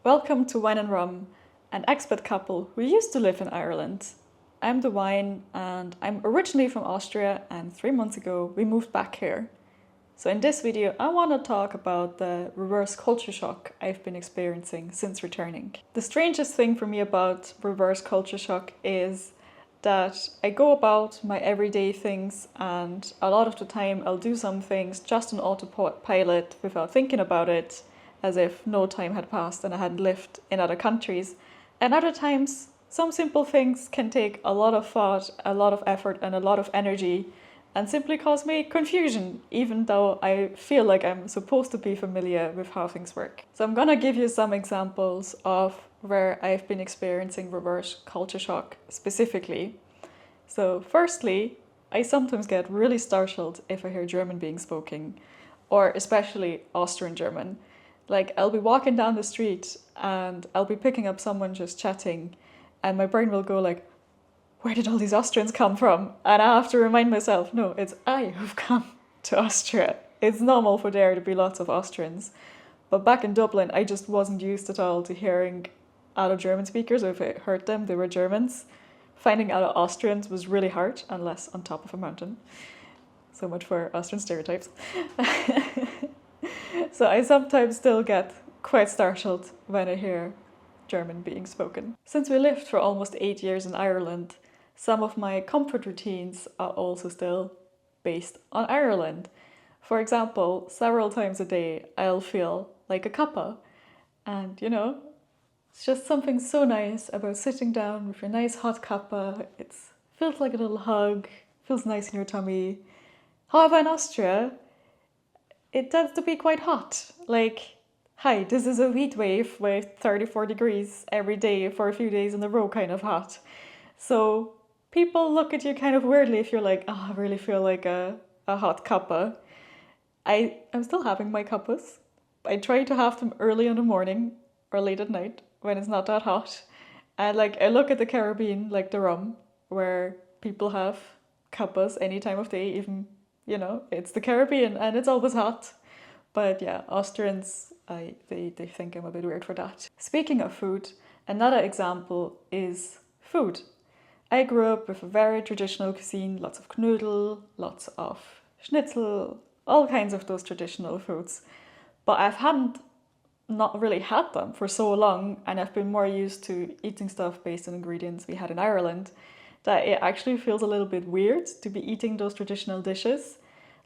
Welcome to Wine and Rum, an expat couple who used to live in Ireland. I'm the Wine and I'm originally from Austria, and 3 months ago we moved back here. So in this video I want to talk about the reverse culture shock I've been experiencing since returning. The strangest thing for me about reverse culture shock is that I go about my everyday things, and a lot of the time I'll do some things just on autopilot without thinking about it, as if no time had passed and I hadn't lived in other countries. And other times, some simple things can take a lot of thought, a lot of effort, and a lot of energy, and simply cause me confusion, even though I feel like I'm supposed to be familiar with how things work. So I'm gonna give you some examples of where I've been experiencing reverse culture shock specifically. So firstly, I sometimes get really startled if I hear German being spoken, or especially Austrian German. Like, I'll be walking down the street and I'll be picking up someone just chatting, and my brain will go like, where did all these Austrians come from? And I have to remind myself, no, it's I who've come to Austria. It's normal for there to be lots of Austrians. But back in Dublin, I just wasn't used at all to hearing other German speakers, or if I heard them, they were Germans. Finding out Austrians was really hard, unless on top of a mountain. So much for Austrian stereotypes. So I sometimes still get quite startled when I hear German being spoken. Since we lived for almost 8 years in Ireland, some of my comfort routines are also still based on Ireland. For example, several times a day I'll feel like a cuppa. And it's just something so nice about sitting down with your nice hot cuppa. It feels like a little hug, feels nice in your tummy. However, in Austria, it tends to be quite hot. Like, hi, this is a heat wave with 34 degrees every day for a few days in a row kind of hot. So people look at you kind of weirdly if you're like, oh, I really feel like a hot cuppa. I'm still having my cuppas. I try to have them early in the morning or late at night when it's not that hot. And I look at the Caribbean, like the rum, where people have cuppas any time of day, even it's the Caribbean and it's always hot. But yeah, Austrians, they think I'm a bit weird for that. Speaking of food, another example is food. I grew up with a very traditional cuisine, lots of knödel, lots of schnitzel, all kinds of those traditional foods. But I've not really had them for so long, and I've been more used to eating stuff based on ingredients we had in Ireland, that it actually feels a little bit weird to be eating those traditional dishes.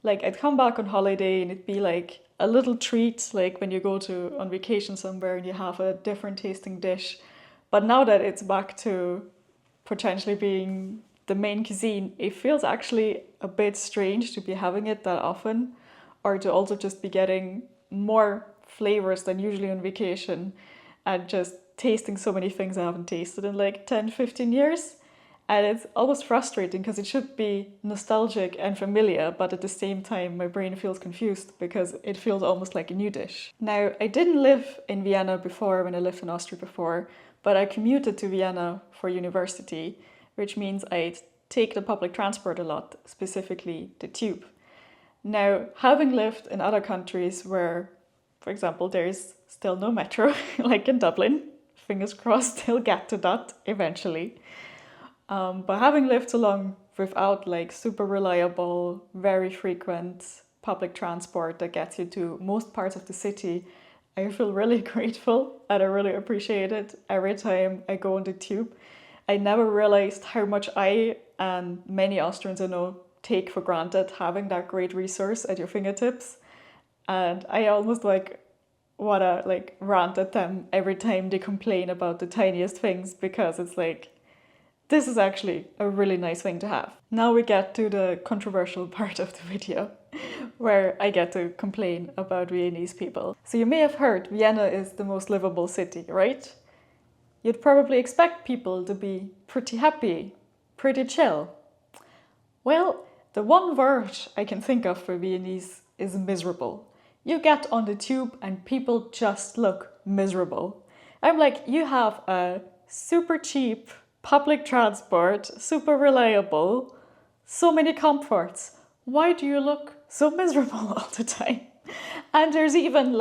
Like, I'd come back on holiday and it'd be like a little treat, like when you go on vacation somewhere and you have a different tasting dish. But now that it's back to potentially being the main cuisine, it feels actually a bit strange to be having it that often, or to also just be getting more flavors than usually on vacation and just tasting so many things I haven't tasted in like 10-15 years. And it's almost frustrating because it should be nostalgic and familiar, but at the same time my brain feels confused because it feels almost like a new dish. Now, I didn't live in Vienna before when I lived in Austria before, but I commuted to Vienna for university, which means I'd take the public transport a lot, specifically the tube. Now, having lived in other countries where, for example, there's still no metro, like in Dublin, fingers crossed they'll get to that eventually. But having lived so long without like super reliable, very frequent public transport that gets you to most parts of the city, I feel really grateful and I really appreciate it every time I go on the tube. I never realized how much I and many Austrians I know take for granted having that great resource at your fingertips. And I almost wanna rant at them every time they complain about the tiniest things, because it's like, this is actually a really nice thing to have. Now we get to the controversial part of the video, where I get to complain about Viennese people. So you may have heard Vienna is the most livable city, right? You'd probably expect people to be pretty happy, pretty chill. Well, the one word I can think of for Viennese is miserable. You get on the tube and people just look miserable. I'm like, you have a super cheap public transport, super reliable, so many comforts. Why do you look so miserable all the time? And there's even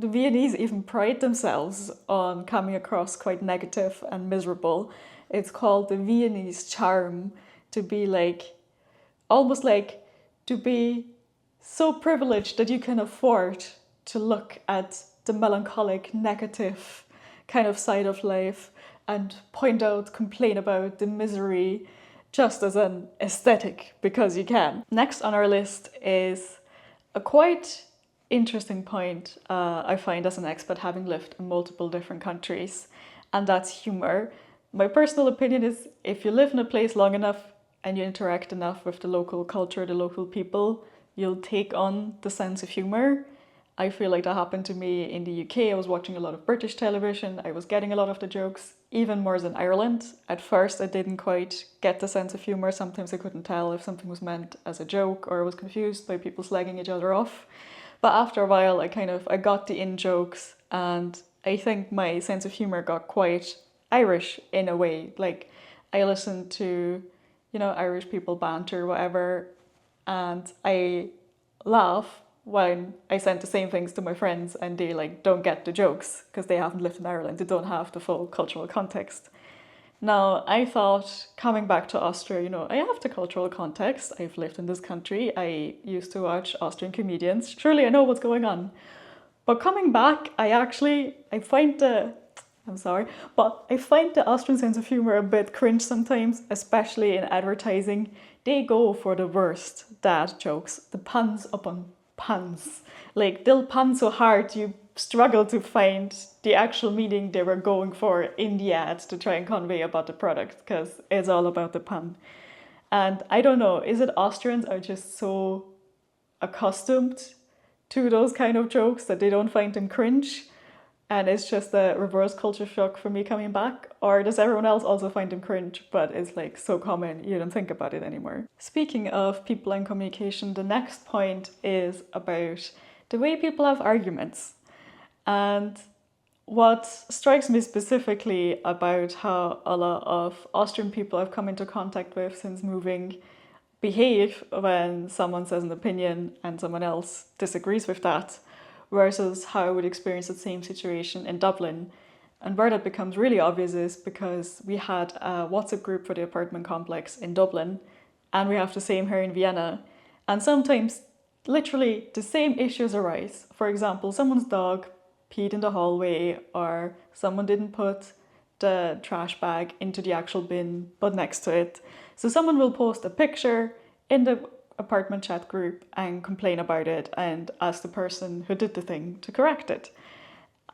the Viennese even pride themselves on coming across quite negative and miserable. It's called the Viennese charm, to be like, almost like to be so privileged that you can afford to look at the melancholic, negative kind of side of life and point out, complain about the misery just as an aesthetic because you can. Next on our list is a quite interesting point I find as an expat having lived in multiple different countries, and that's humour. My personal opinion is if you live in a place long enough and you interact enough with the local culture, the local people, you'll take on the sense of humour. I feel like that happened to me in the UK. I was watching a lot of British television. I was getting a lot of the jokes, even more than Ireland. At first, I didn't quite get the sense of humour. Sometimes I couldn't tell if something was meant as a joke, or I was confused by people slagging each other off. But after a while, I got the in-jokes, and I think my sense of humour got quite Irish in a way. Like, I listened to, Irish people banter, whatever, and I laugh when I send the same things to my friends and they don't get the jokes because they haven't lived in Ireland. They don't have the full cultural context. Now, I thought coming back to Austria, I have the cultural context. I've lived in this country. I used to watch Austrian comedians. Surely I know what's going on. But coming back, I find the Austrian sense of humor a bit cringe sometimes, especially in advertising. They go for the worst dad jokes, the puns upon puns. They'll pun so hard you struggle to find the actual meaning they were going for in the ads to try and convey about the product, because it's all about the pun. And I don't know, is it Austrians are just so accustomed to those kind of jokes that they don't find them cringe? And it's just a reverse culture shock for me coming back? Or does everyone else also find them cringe, but it's so common you don't think about it anymore? Speaking of people and communication, the next point is about the way people have arguments. And what strikes me specifically about how a lot of Austrian people I've come into contact with since moving behave when someone says an opinion and someone else disagrees with that, versus how I would experience the same situation in Dublin. And where that becomes really obvious is because we had a WhatsApp group for the apartment complex in Dublin, and we have the same here in Vienna. And sometimes literally the same issues arise. For example, someone's dog peed in the hallway, or someone didn't put the trash bag into the actual bin but next to it. So someone will post a picture in the apartment chat group and complain about it and ask the person who did the thing to correct it.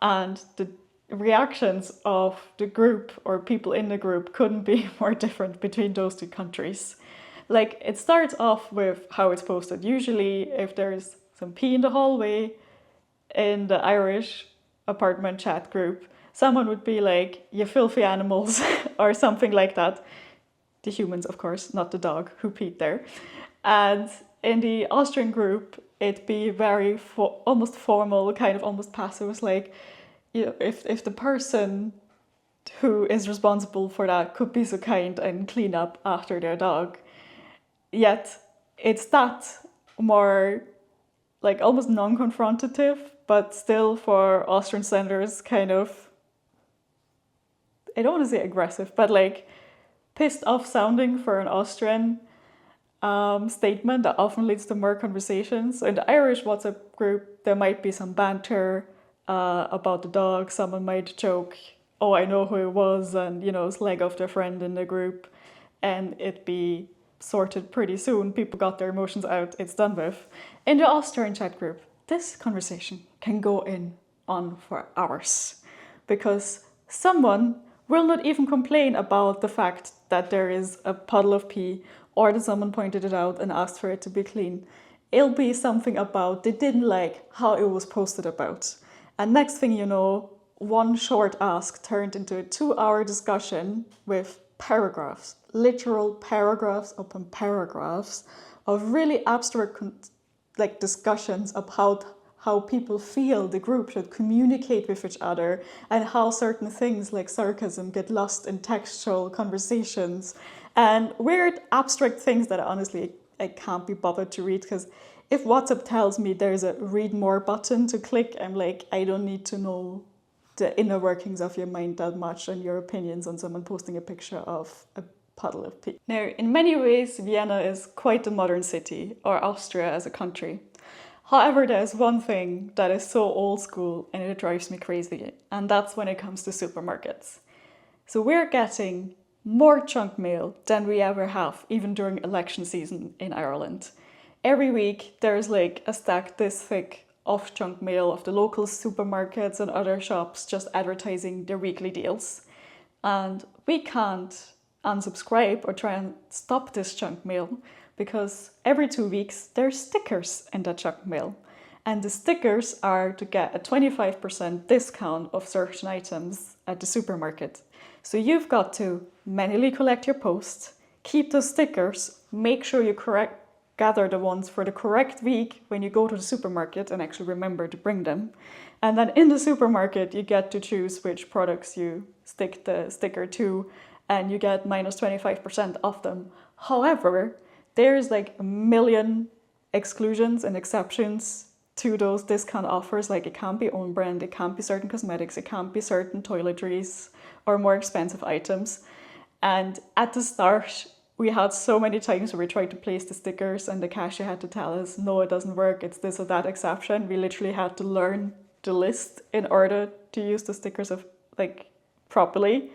And the reactions of the group or people in the group couldn't be more different between those two countries. It starts off with how it's posted. Usually if there's some pee in the hallway in the Irish apartment chat group, someone would be like, "You filthy animals," or something like that. The humans, of course, not the dog who peed there. And in the Austrian group, it'd be very almost formal, kind of almost passive. It's like, if the person who is responsible for that could be so kind and clean up after their dog. Yet it's that more almost non-confrontative, but still for Austrian standards kind of, I don't want to say aggressive, but pissed off sounding for an Austrian statement that often leads to more conversations. So in the Irish WhatsApp group, there might be some banter about the dog. Someone might joke, "Oh, I know who it was," and slag off their friend in the group, and it'd be sorted pretty soon. People got their emotions out, it's done with. In the Austrian chat group, this conversation can go on for hours, because someone will not even complain about the fact that there is a puddle of pee or that someone pointed it out and asked for it to be clean. It'll be something about they didn't like how it was posted about. And next thing you know, one short ask turned into a 2-hour discussion with paragraphs, literal paragraphs upon paragraphs of really abstract discussions about how people feel the group should communicate with each other, and how certain things like sarcasm get lost in textual conversations, and weird abstract things that honestly I can't be bothered to read, because If WhatsApp tells me there's a read more button to click, I'm like, I don't need to know the inner workings of your mind that much and your opinions on someone posting a picture of a puddle of pee. Now, in many ways, Vienna is quite a modern city, or Austria as a country. However, there's one thing that is so old school and it drives me crazy, and that's when it comes to supermarkets. So we're getting more junk mail than we ever have, even during election season in Ireland. Every week there's like a stack this thick of junk mail of the local supermarkets and other shops just advertising their weekly deals. And we can't unsubscribe or try and stop this junk mail because every 2 weeks there's stickers in that junk mail. And the stickers are to get a 25% discount of certain items at the supermarket. So you've got to manually collect your post, keep those stickers, make sure you gather the ones for the correct week when you go to the supermarket and actually remember to bring them. And then in the supermarket, you get to choose which products you stick the sticker to, and you get minus 25% off them. However, there's like a million exclusions and exceptions to those discount offers. Like it can't be own brand, it can't be certain cosmetics, it can't be certain toiletries or more expensive items. And at the start, we had so many times where we tried to place the stickers and the cashier had to tell us, no, it doesn't work, it's this or that exception. We literally had to learn the list in order to use the stickers properly.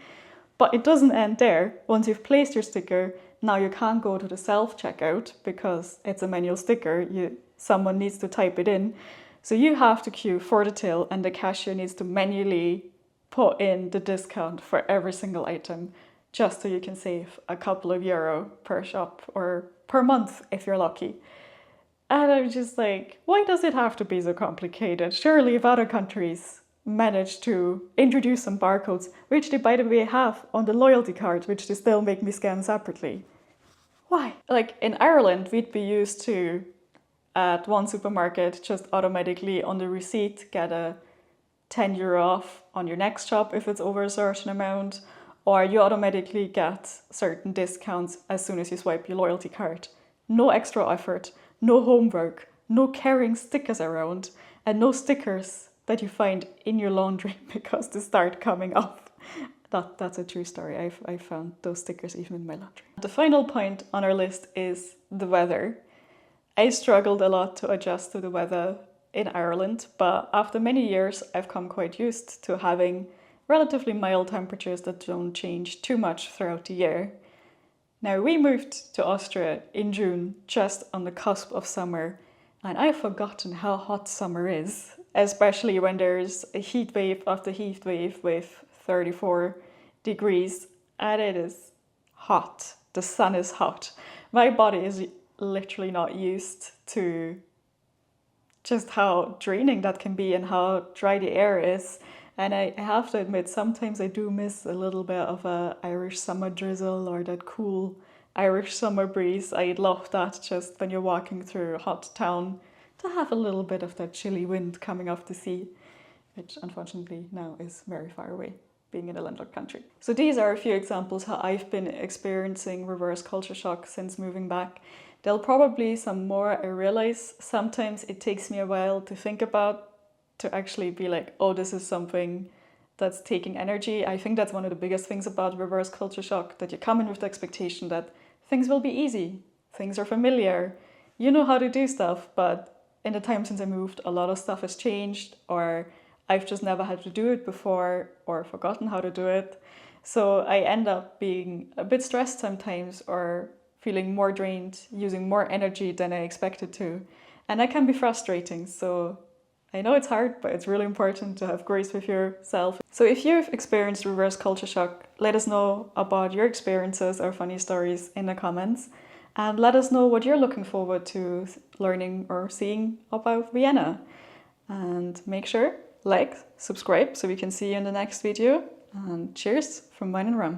But it doesn't end there. Once you've placed your sticker, now you can't go to the self-checkout because it's a manual sticker. Someone needs to type it in. So you have to queue for the till and the cashier needs to manually put in the discount for every single item, just so you can save a couple of euro per shop or per month if you're lucky. And I'm just like, why does it have to be so complicated? Surely if other countries manage to introduce some barcodes, which they by the way have on the loyalty card, which they still make me scan separately. Why? Like in Ireland, we'd be used to, at one supermarket, just automatically on the receipt get a 10 euro off on your next shop if it's over a certain amount, or you automatically get certain discounts as soon as you swipe your loyalty card. No extra effort, no homework, no carrying stickers around, and no stickers that you find in your laundry because they start coming off. That's a true story. I found those stickers even in my laundry. The final point on our list is the weather. I struggled a lot to adjust to the weather in Ireland, but after many years I've come quite used to having relatively mild temperatures that don't change too much throughout the year. Now, we moved to Austria in June, just on the cusp of summer, and I've forgotten how hot summer is, especially when there's a heat wave after heat wave with 34 degrees, and it is hot. The sun is hot. My body is literally not used to just how draining that can be and how dry the air is. And I have to admit, sometimes I do miss a little bit of a Irish summer drizzle or that cool Irish summer breeze. I'd love that just when you're walking through a hot town to have a little bit of that chilly wind coming off the sea, which unfortunately now is very far away, being in a landlocked country. So these are a few examples how I've been experiencing reverse culture shock since moving back. There'll probably some more. I realize sometimes it takes me a while to think about, to actually be like, oh, this is something that's taking energy. I think that's one of the biggest things about reverse culture shock, that you come in with the expectation that things will be easy, things are familiar, you know how to do stuff, but in the time since I moved, a lot of stuff has changed, or I've just never had to do it before or forgotten how to do it. So I end up being a bit stressed sometimes or feeling more drained, using more energy than I expected to. And that can be frustrating. So I know it's hard, but it's really important to have grace with yourself. So if you've experienced reverse culture shock, let us know about your experiences or funny stories in the comments. And let us know what you're looking forward to learning or seeing about Vienna. And make sure, like, subscribe so we can see you in the next video. And cheers from Wine and Rum.